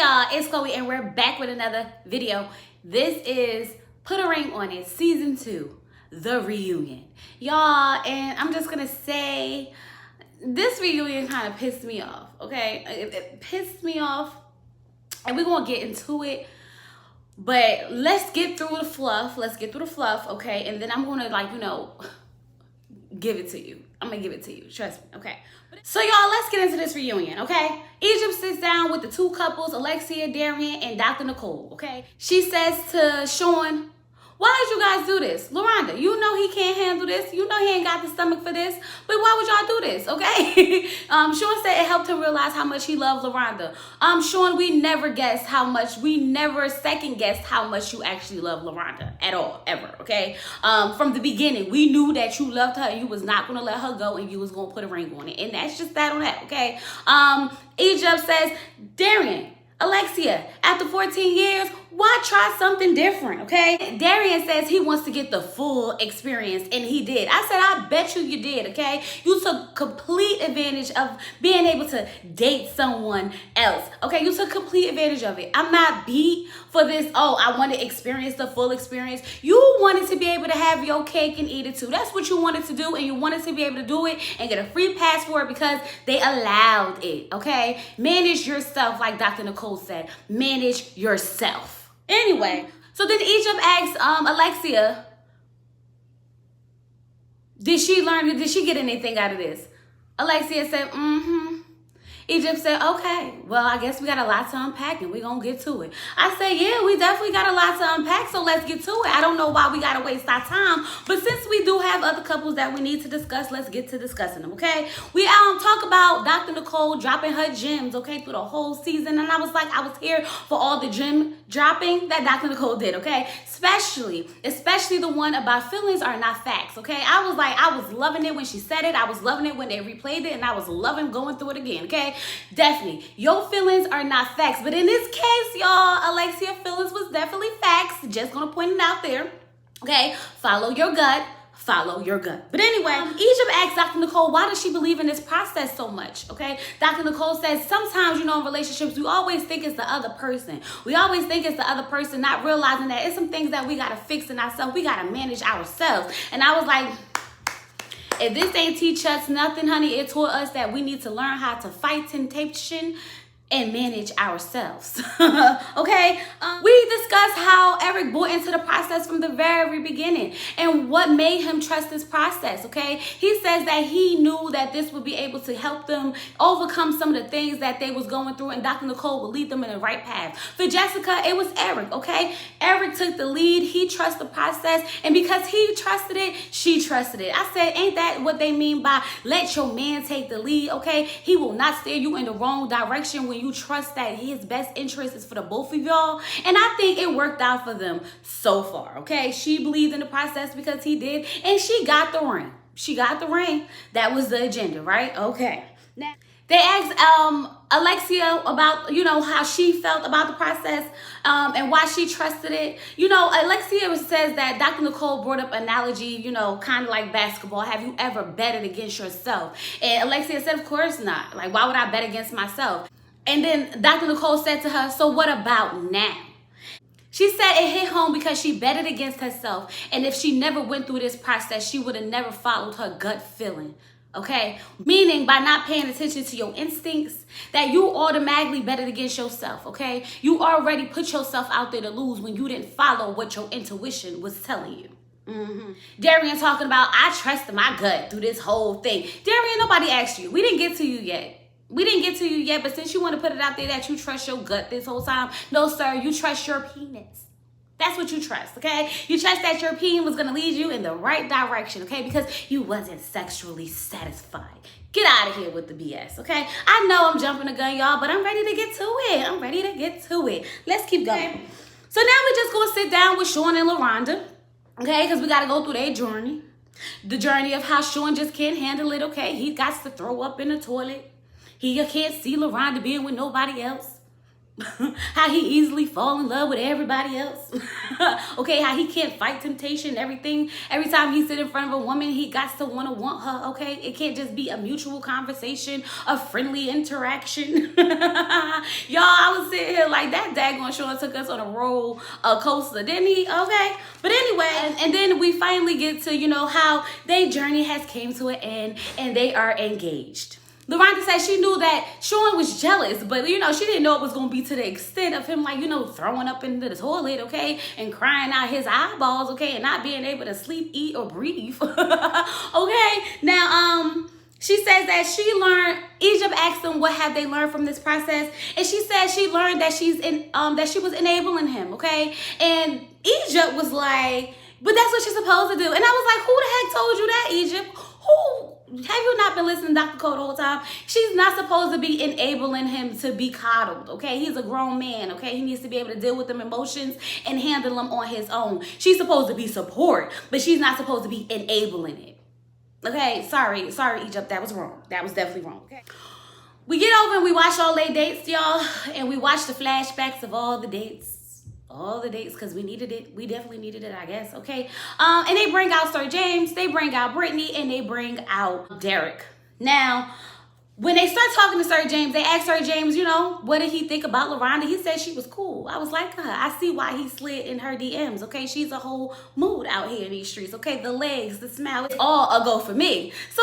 y'all, it's Chloe and we're back with another video. This is Put a Ring on It, Season 2, The Reunion. Y'all, and I'm just gonna say, this reunion kind of pissed me off, okay? It pissed me off, and we're gonna get into it. But let's get through the fluff. Okay? And then I'm gonna, give it to you. I'm gonna give it to you. Trust me, okay? So y'all, let's get into this reunion, okay? Egypt sits down with the two couples, Alexia, Darian, and Dr. Nicole, okay? She says to Sean, why did you guys do this? Laronda, you know he can't handle this. You know he ain't got the stomach for this. But why would y'all do this, okay? Sean said it helped him realize how much he loved Laronda. Sean, we never second guessed how much you actually love Laronda at all, ever, okay? From the beginning, we knew that you loved her and you was not gonna let her go and you was gonna put a ring on it. And that's just that on that, okay? Egypt says, Darian, Alexia, after 14 years, why try something different, okay? Darian says he wants to get the full experience, and he did. I said, I bet you did, okay? You took complete advantage of being able to date someone else, okay? You took complete advantage of it. I'm not beat for this, oh, I want to experience the full experience. You wanted to be able to have your cake and eat it too. That's what you wanted to do, and you wanted to be able to do it and get a free pass for it because they allowed it, okay? Manage yourself, like Dr. Nicole said. Manage yourself. Anyway, so then Egypt asked Alexia, did she get anything out of this? Alexia said, Egypt said, okay, well, I guess we got a lot to unpack and we're going to get to it. I said, yeah, we definitely got a lot to unpack, so let's get to it. I don't know why we got to waste our time, but since we do have other couples that we need to discuss, let's get to discussing them, okay? We talk about Dr. Nicole dropping her gems, okay, through the whole season, and I was here for all the gem dropping that Dr. Nicole did, okay? Especially the one about feelings are not facts, okay? I was loving it when she said it. I was loving it when they replayed it, and I was loving going through it again, okay? Definitely, your feelings are not facts, but in this case, y'all, Alexia's feelings was definitely facts. Just gonna point it out there, okay? Follow your gut. But anyway, Egypt asked Dr. Nicole, why does she believe in this process so much, okay? Dr. Nicole says, sometimes, in relationships, we always think it's the other person. We always think it's the other person, not realizing that it's some things that we got to fix in ourselves. We got to manage ourselves. And I was like, if this ain't teach us nothing, honey, it taught us that we need to learn how to fight temptation and manage ourselves, okay? We discussed how Eric bought into the process from the very beginning and what made him trust this process, okay? He says that he knew that this would be able to help them overcome some of the things that they was going through, and Dr. Nicole would lead them in the right path. For Jessica, it was Eric, okay? Eric took the lead. He trusted the process, and because he trusted it, she trusted it. I said, ain't that what they mean by let your man take the lead, okay? He will not steer you in the wrong direction when you trust that his best interest is for the both of y'all. And I think it worked out for them so far, okay? She believed in the process because he did, and she got the ring. That was the agenda, right? Okay. Now, they asked Alexia about, how she felt about the process and why she trusted it. Alexia says that Dr. Nicole brought up analogy, kind of like basketball. Have you ever betted against yourself? And Alexia said, of course not. Like, why would I bet against myself? And then Dr. Nicole said to her, so what about now? She said it hit home because she betted against herself. And if she never went through this process, she would have never followed her gut feeling. Okay? Meaning by not paying attention to your instincts, that you automatically betted against yourself. Okay? You already put yourself out there to lose when you didn't follow what your intuition was telling you. Darian talking about, I trusted my gut through this whole thing. Darian, nobody asked you. We didn't get to you yet. But since you want to put it out there that you trust your gut this whole time, no, sir, you trust your penis. That's what you trust, okay? You trust that your peen was going to lead you in the right direction, okay? Because you wasn't sexually satisfied. Get out of here with the BS, okay? I know I'm jumping the gun, y'all, but I'm ready to get to it. Let's keep going. So now we're just going to sit down with Sean and Laronda, okay? Because we got to go through their journey. The journey of how Sean just can't handle it, okay? He got to throw up in the toilet. He can't see Laronda being with nobody else. How he easily fall in love with everybody else. Okay, how he can't fight temptation and everything. Every time he sit in front of a woman, he got to want her, okay? It can't just be a mutual conversation, a friendly interaction. Y'all, I was sitting here like, like, that daggone Sean took us on a roller coaster, didn't he? Okay. But anyway, and then we finally get to, you know, how their journey has came to an end and they are engaged. Laronda said she knew that Sean was jealous, but, you know, she didn't know it was going to be to the extent of him, like, you know, throwing up into the toilet, okay, and crying out his eyeballs, okay, and not being able to sleep, eat, or breathe, okay? Now, she says that she learned, Egypt asked them what have they learned from this process, and she said she learned that that she was enabling him, okay? And Egypt was like, but that's what you're supposed to do. And I was like, who the heck told you that, Egypt? Who? Have you not been listening to Dr. Cole the whole time? She's not supposed to be enabling him to be coddled, okay? He's a grown man, okay? He needs to be able to deal with them emotions and handle them on his own. She's supposed to be support, but she's not supposed to be enabling it. Okay, sorry, Egypt, that was wrong. That was definitely wrong, okay? We get over and we watch all their dates, y'all, and we watch the flashbacks of all the dates. All the dates, because we needed it. We definitely needed it, I guess, okay? And they bring out Sir James, they bring out Brittany, and they bring out Derek. Now, when they start talking to Sir James, they ask Sir James, you know, what did he think about Laronda? He said she was cool. I was like, I see why he slid in her DMs, okay? She's a whole mood out here in these streets, okay? The legs, the smile, it's all a go for me. So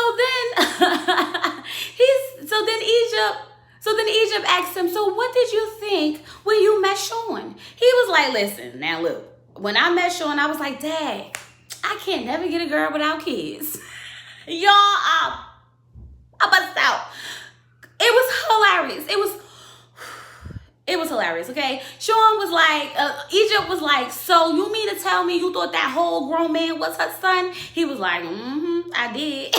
then Egypt asked him, so what did you think when you met Sean? He was like, listen, now look, when I met Sean, I was like, Dad, I can't never get a girl without kids. Y'all, I bust out. It was hilarious. It was hilarious, okay? Sean was like, Egypt was like, so you mean to tell me you thought that whole grown man was her son? He was like, I did.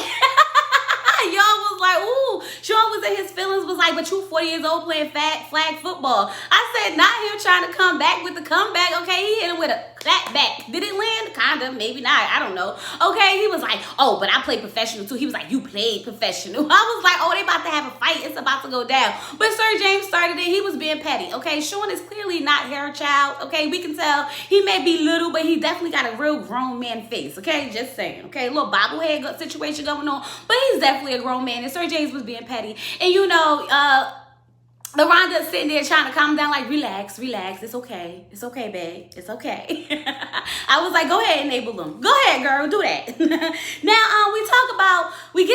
Y'all was like, ooh. Sean was in his feelings, was like, but you 40 years old playing flag football. I said, not him trying to come back with the comeback, okay? He hit him with a clap back. Did it land? Kinda, maybe not, I don't know. Okay, he was like, oh, but I played professional too. He was like, you played professional. I was like, oh, they about to have a fight. It's about to go down. But Sir James started it. He was being petty, okay? Sean is clearly not her child, okay? We can tell he may be little, but he definitely got a real grown man face, okay? Just saying, okay? A little bobblehead situation going on, but he's definitely a grown man, and Sir James was being petty. And you know, Laronda sitting there trying to calm down, like, relax, it's okay, babe, it's okay. I was like, go ahead, enable them, go ahead, girl, do that. Now, we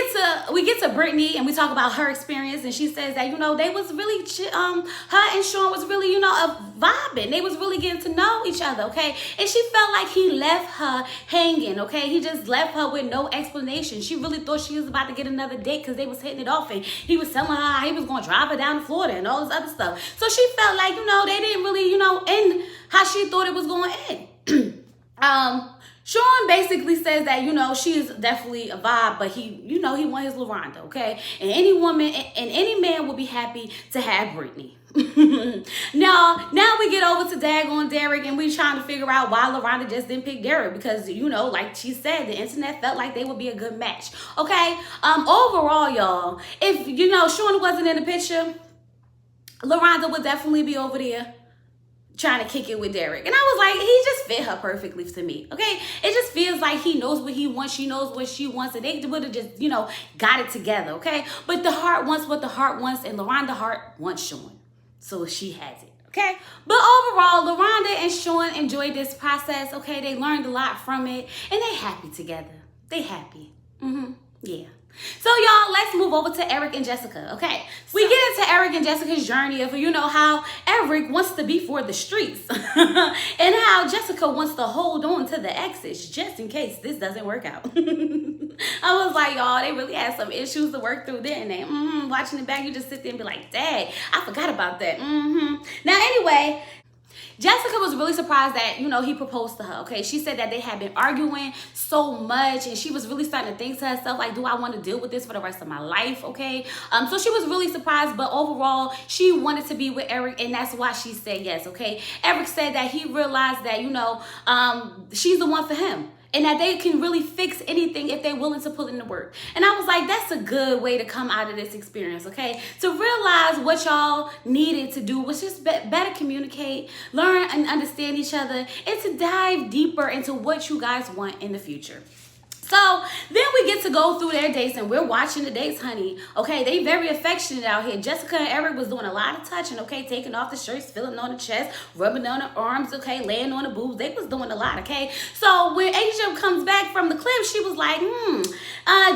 get to Brittany, and we talk about her experience, and she says that, you know, they was really, her and Sean was really, you know, vibing. They was really getting to know each other, okay? And she felt like he left her hanging, okay? He just left her with no explanation. She really thought she was about to get another date because they was hitting it off, and he was telling her how he was going to drive her down to Florida and all this other stuff. So she felt like, you know, they didn't really, you know, end how she thought it was going to end. Sean basically says that, you know, she is definitely a vibe, but he, you know, he want his Laronda, okay? And any woman and any man will be happy to have Brittany. now we get over to daggone Derek, and we trying to figure out why Laronda just didn't pick Derek, because, you know, like she said, the internet felt like they would be a good match, okay? Overall, y'all, if, you know, Sean wasn't in the picture, Laronda would definitely be over there trying to kick it with Derek. And I was like, he just fit her perfectly to me, okay? It just feels like he knows what he wants, she knows what she wants, and they would have just, you know, got it together, okay? But the heart wants what the heart wants, and Laronda heart wants Sean. So she has it, okay? But overall, Laronda and Sean enjoyed this process, okay? They learned a lot from it, and they happy together. They happy. Yeah. So y'all, let's move over to Eric and Jessica, okay? We get into Eric and Jessica's journey of, you know, how Eric wants to be for the streets and how Jessica wants to hold on to the exes just in case this doesn't work out. I was like, y'all, they really had some issues to work through, didn't they? Watching it back, you just sit there and be like, dang, I forgot about that. Now, anyway, Jessica was really surprised that, you know, he proposed to her, okay? She said that they had been arguing so much, and she was really starting to think to herself, like, do I want to deal with this for the rest of my life, okay? So she was really surprised, but overall, she wanted to be with Eric, and that's why she said yes, okay? Eric said that he realized that, you know, she's the one for him, and that they can really fix anything if they're willing to put in the work. And I was like, that's a good way to come out of this experience, okay? To realize what y'all needed to do was just better communicate, learn and understand each other, and to dive deeper into what you guys want in the future. So then we get to go through their dates, and we're watching the dates, honey. Okay, they very affectionate out here. Jessica and Eric was doing a lot of touching, okay, taking off the shirts, feeling on the chest, rubbing on the arms, okay, laying on the boobs. They was doing a lot, okay. So when Asia comes back from the clip, she was like,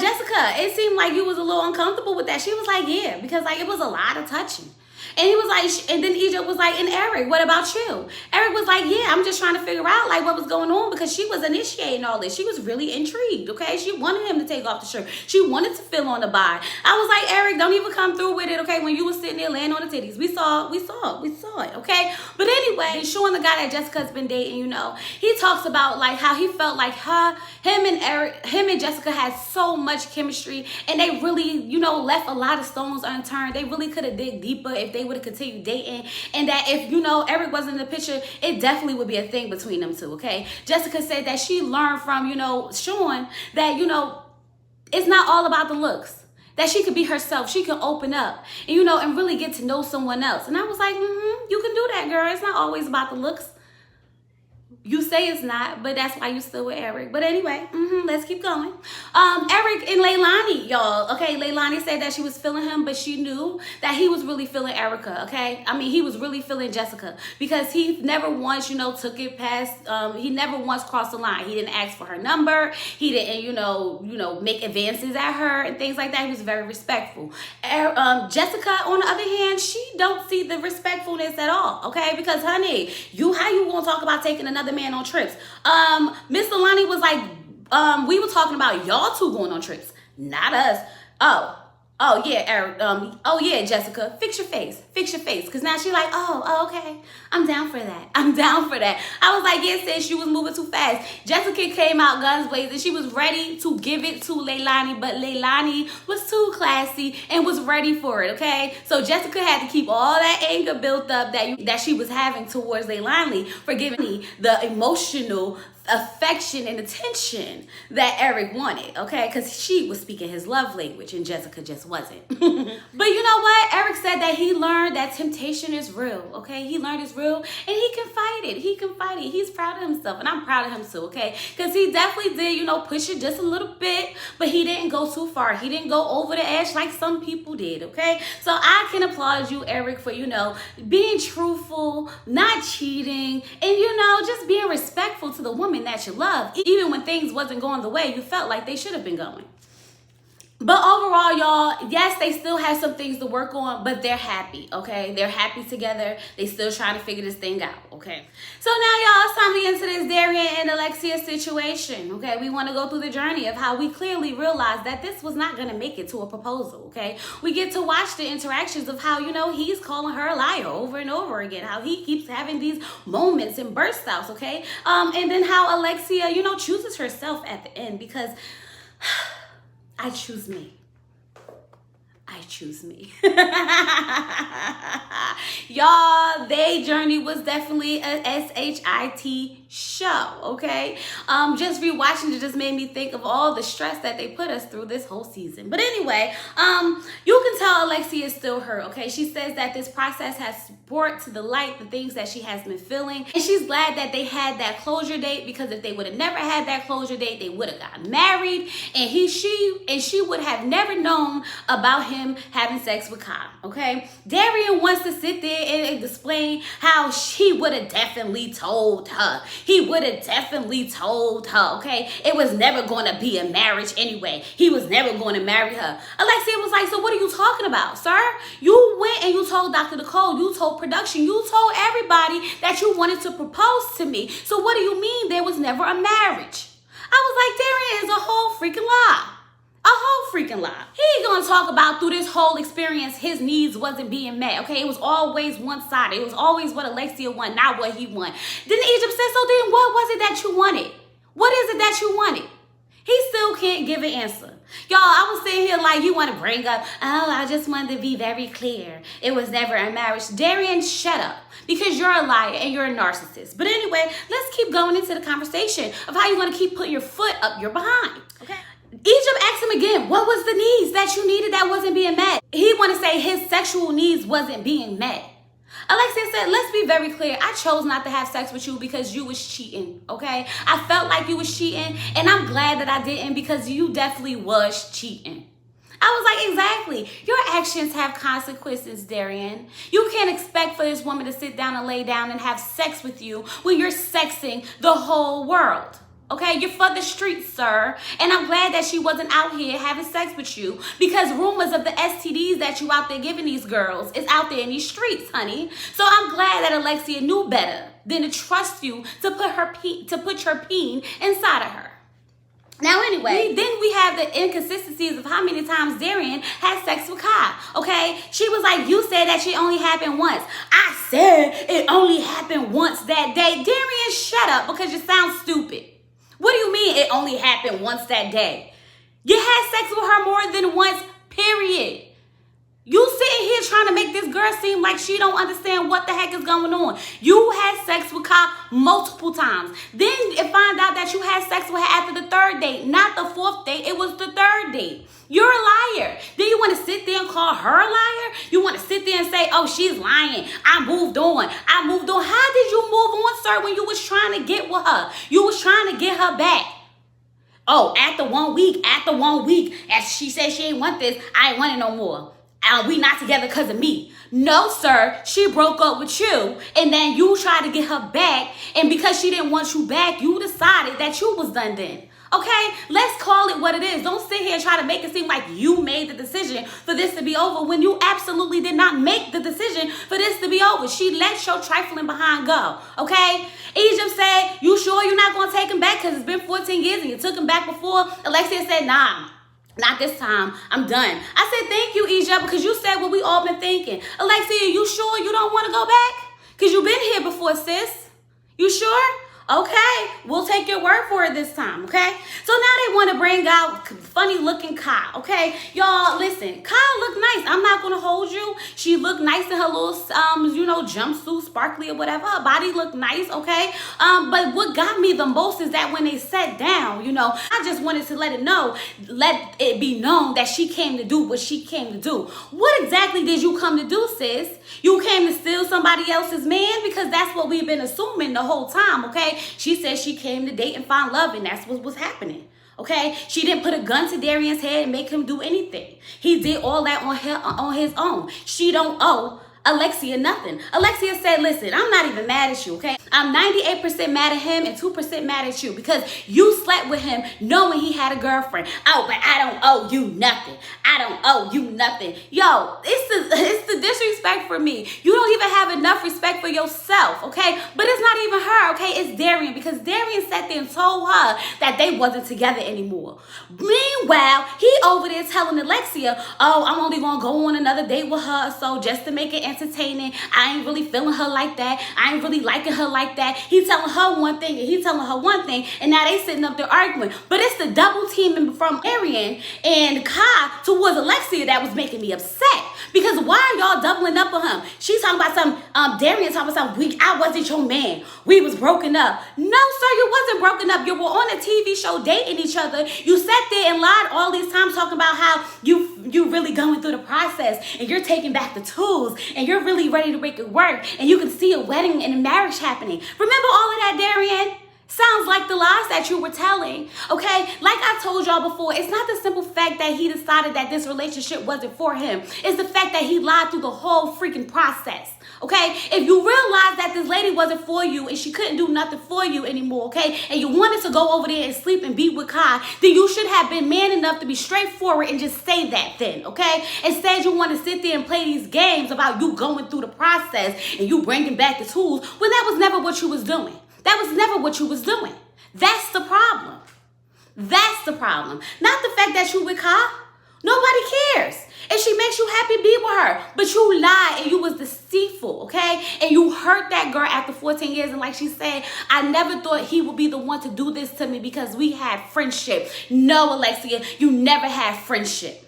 Jessica, it seemed like you was a little uncomfortable with that. She was like, yeah, because like it was a lot of touching. And he was like, and then Egypt was like, and Eric, what about you? Eric was like, yeah, I'm just trying to figure out like what was going on, because she was initiating all this. She was really intrigued, okay? She wanted him to take off the shirt. She wanted to feel on the bi. I was like, Eric, don't even come through with it, okay? When you was sitting there laying on the titties, we saw it, okay? But anyway, showing the guy that Jessica's been dating, you know, he talks about like how he felt like him and Jessica had so much chemistry, and they really, you know, left a lot of stones unturned. They really could have dig deeper if they would have continued dating, and that if, you know, Eric wasn't in the picture, it definitely would be a thing between them two, okay? Jessica said that she learned from, you know, Sean that, you know, it's not all about the looks, that she could be herself, she could open up, and, you know, and really get to know someone else. And I was like, you can do that, girl. It's not always about the looks. You say it's not, but that's why you still with Eric. But anyway, let's keep going. Eric and Leilani, y'all. Okay, Leilani said that she was feeling him, but she knew that he was really feeling Erica, okay? I mean, he was really feeling Jessica, because he never once, you know, took it past, he never once crossed the line. He didn't ask for her number. He didn't, you know, make advances at her and things like that. He was very respectful. Jessica, on the other hand, she don't see the respectfulness at all, okay? Because, honey, how you gonna talk about taking another man on trips? Miss Leilani was like, we were talking about y'all two going on trips, not us. Oh yeah, Eric. Oh yeah, Jessica, fix your face. Because now she like, oh, okay. I'm down for that. I was like, yeah, sis, she was moving too fast. Jessica came out guns blazing. She was ready to give it to Leilani, but Leilani was too classy and was ready for it, okay? So Jessica had to keep all that anger built up that she was having towards Leilani for giving me the emotional affection and attention that Eric wanted, okay? Because she was speaking his love language and Jessica just wasn't. But you know what? Eric said that he learned that temptation is real, okay? He learned it's real, and he can fight it. He's proud of himself, and I'm proud of him too, okay? Because he definitely did, you know, push it just a little bit, but he didn't go too far. He didn't go over the edge like some people did, okay? So I can applaud you, Eric, for, you know, being truthful, not cheating, and, you know, just being respectful to the woman that you love, even when things wasn't going the way you felt like they should have been going. But overall, y'all, yes, they still have some things to work on, but they're happy, okay? They're happy together. They still trying to figure this thing out, okay? So now, y'all, it's time to get into this Darian and Alexia situation, okay? We want to go through the journey of how we clearly realized that this was not going to make it to a proposal, okay? We get to watch the interactions of how, you know, he's calling her a liar over and over again, how he keeps having these moments and burst outs, okay? And then how Alexia, you know, chooses herself at the end, because I choose me. Y'all, their journey was definitely a SHIT show, okay? Just rewatching it just made me think of all the stress that they put us through this whole season. But anyway, you can tell Alexia is still hurt, okay? She says that this process has brought to the light the things that she has been feeling, and she's glad that they had that closure date, because if they would have never had that closure date, they would have gotten married, and she would have never known about him having sex with Kyle, okay? Darian wants to sit there and explain how she would have definitely told her. He would have definitely told her, okay? It was never going to be a marriage anyway. He was never going to marry her. Alexia was like, so what are you talking about, sir? You went and you told Dr. Nicole, you told production, you told everybody that you wanted to propose to me. So what do you mean there was never a marriage? I was like, Darian is a whole freaking lie. A whole freaking lie. He gonna talk about through this whole experience, his needs wasn't being met, okay? It was always one-sided. It was always what Alexia wanted, not what he wanted. Then Egypt said, so then what was it that you wanted? What is it that you wanted? He still can't give an answer. Y'all, I was sitting here like, you want to bring up, oh, I just wanted to be very clear. It was never a marriage. Darian, shut up, because you're a liar and you're a narcissist. But anyway, let's keep going into the conversation of how you're going to keep putting your foot up your behind, okay? Egypt asked him again, what was the needs that you needed that wasn't being met? He want to say his sexual needs wasn't being met. Alexia said, let's be very clear. I chose not to have sex with you because you was cheating, okay? I felt like you was cheating, and I'm glad that I didn't because you definitely was cheating. I was like, exactly. Your actions have consequences, Darian. You can't expect for this woman to sit down and lay down and have sex with you when you're sexing the whole world. Okay, you're for the streets, sir. And I'm glad that she wasn't out here having sex with you because rumors of the STDs that you out there giving these girls is out there in these streets, honey. So I'm glad that Alexia knew better than to trust you to put your peen inside of her. Now, anyway, then we have the inconsistencies of how many times Darian had sex with Kai, okay? She was like, you said that she only happened once. I said it only happened once that day. Darian, shut up because you sound stupid. What do you mean it only happened once that day? You had sex with her more than once, period. You sitting here trying to make this girl seem like she don't understand what the heck is going on. You had sex with Kai multiple times. Then it find out that you had sex with her after the third date, not the fourth date. It was the third date. You're a liar. Then you want to sit there and call her a liar? You want to sit there and say, oh, she's lying. I moved on. I moved on. How did you move on, sir, when you was trying to get with her? You was trying to get her back. Oh, after 1 week, as she said she ain't want this, I ain't want it no more. We not together because of me. No, sir. She broke up with you, and then you tried to get her back, and because she didn't want you back, you decided that you was done then. Okay? Let's call it what it is. Don't sit here and try to make it seem like you made the decision for this to be over when you absolutely did not make the decision for this to be over. She let your trifling behind go. Okay? Egypt said, you sure you're not going to take him back because it's been 14 years and you took him back before? Alexia said, nah. Not this time. I'm done. I said, thank you, Egypt, because you said what we all been thinking. Alexia, you sure you don't want to go back? Because you've been here before, sis. You sure? Okay, we'll take your word for it this time, okay? So now they want to bring out funny-looking Kai, okay? Y'all, listen, Kai looked nice. I'm not going to hold you. She looked nice in her little, jumpsuit, sparkly or whatever. Her body looked nice, okay? But what got me the most is that when they sat down, I just wanted to let it be known that she came to do what she came to do. What exactly did you come to do, sis? You came to steal somebody else's man? Because that's what we've been assuming the whole time, okay? She said she came to date and find love, and that's what was happening. Okay? She didn't put a gun to Darian's head and make him do anything. He did all that on his own. She don't owe Alexia nothing. Alexia said, listen, I'm not even mad at you, okay? I'm 98% mad at him and 2% mad at you because you slept with him knowing he had a girlfriend. Oh, but I don't owe you nothing. I don't owe you nothing. Yo, it's the disrespect for me. You don't even have enough respect for yourself, okay? But it's not even her, okay? It's Darian because Darian sat there and told her that they wasn't together anymore. Meanwhile, he over there telling Alexia, oh, I'm only going to go on another date with her, so just to make it entertaining, I ain't really feeling her like that. I ain't really liking her like that. He telling her one thing and he telling her one thing, and now they sitting up there arguing. But it's the double teaming from Darian and Kai towards Alexia that was making me upset. Because why are y'all doubling up on him? She's talking about Darian talking about I wasn't your man. We was broken up. No, sir, you wasn't broken up. You were on a TV show dating each other. You sat there and lied all these times talking about how you really going through the process and you're taking back the tools and you're really ready to make it work and you can see a wedding and a marriage happening. Remember all of that, Darian? Sounds like the lies that you were telling, okay? Like I told y'all before, it's not the simple fact that he decided that this relationship wasn't for him. It's the fact that he lied through the whole freaking process, okay? If you realize that this lady wasn't for you and she couldn't do nothing for you anymore, okay? And you wanted to go over there and sleep and be with Kai, then you should have been man enough to be straightforward and just say that then, okay? Instead, you want to sit there and play these games about you going through the process and you bringing back the tools when that was never what you was doing. That was never what you was doing. That's the problem. That's the problem. Not the fact that you with Kai. Nobody cares. If she makes you happy, be with her. But you lied and you was deceitful, okay? And you hurt that girl after 14 years. And like she said, I never thought he would be the one to do this to me because we had friendship. No, Alexia, you never had friendship.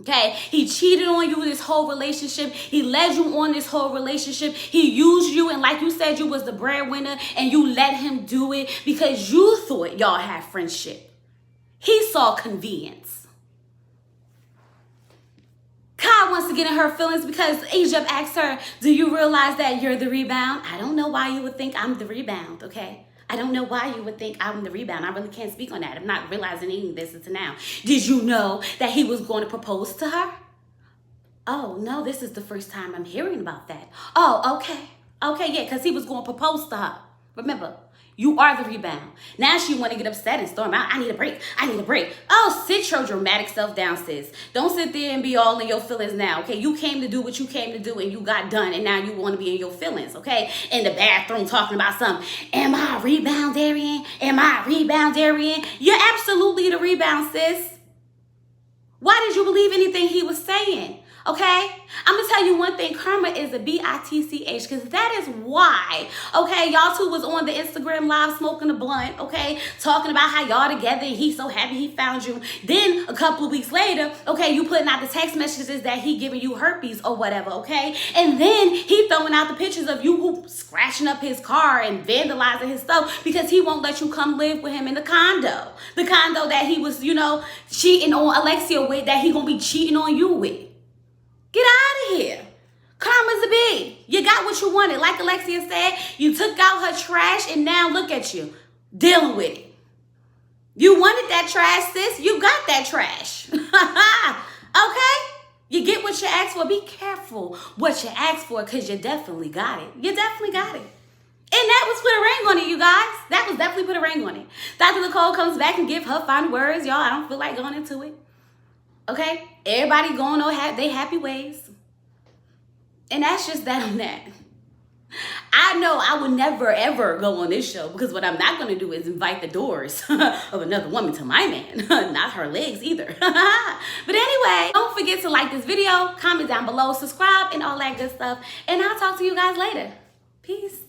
Okay, he cheated on you this whole relationship. He led you on this whole relationship. He used you, and like you said, you was the breadwinner, and you let him do it because you thought y'all had friendship. He saw convenience. Kai Shy wants to get in her feelings because Egypt asked her, do you realize that you're the rebound? I don't know why you would think I'm the rebound, okay? I don't know why you would think I'm the rebound. I really can't speak on that. I'm not realizing any of this until now. Did you know that he was going to propose to her? Oh, no, this is the first time I'm hearing about that. Oh, okay. Okay, yeah, because he was going to propose to her. Remember, you are the rebound. Now she want to get upset and storm out. I need a break. I need a break. Oh, sit your dramatic self down, sis. Don't sit there and be all in your feelings now, okay? You came to do what you came to do and you got done, and now you want to be in your feelings, okay? In the bathroom talking about something. Am I a rebound, Darian? Am I a rebound, Darian? You're absolutely the rebound, sis. Why did you believe anything he was saying? Okay, I'm gonna tell you one thing. Karma is a bitch, because that is why. Okay, y'all two was on the Instagram live smoking a blunt. Okay, talking about how y'all together and he's so happy he found you. Then a couple of weeks later, okay, you putting out the text messages that he giving you herpes or whatever. Okay, and then he throwing out the pictures of you scratching up his car and vandalizing his stuff because he won't let you come live with him in the condo that he was, cheating on Alexia with, that he gonna be cheating on you with. Get out of here. Karma's a bee. You got what you wanted. Like Alexia said, you took out her trash and now look at you dealing with it. You wanted that trash, sis. You got that trash. Okay? You get what you asked for. Be careful what you asked for because you definitely got it. You definitely got it. And that was put a ring on it, you guys. That was definitely put a ring on it. Dr. Nicole comes back and give her final words. Y'all, I don't feel like going into it. Okay? Everybody going on they happy ways. And that's just that on that. I know I would never, ever go on this show because what I'm not going to do is invite the doors of another woman to my man. Not her legs either. But anyway, don't forget to like this video, comment down below, subscribe, and all that good stuff. And I'll talk to you guys later. Peace.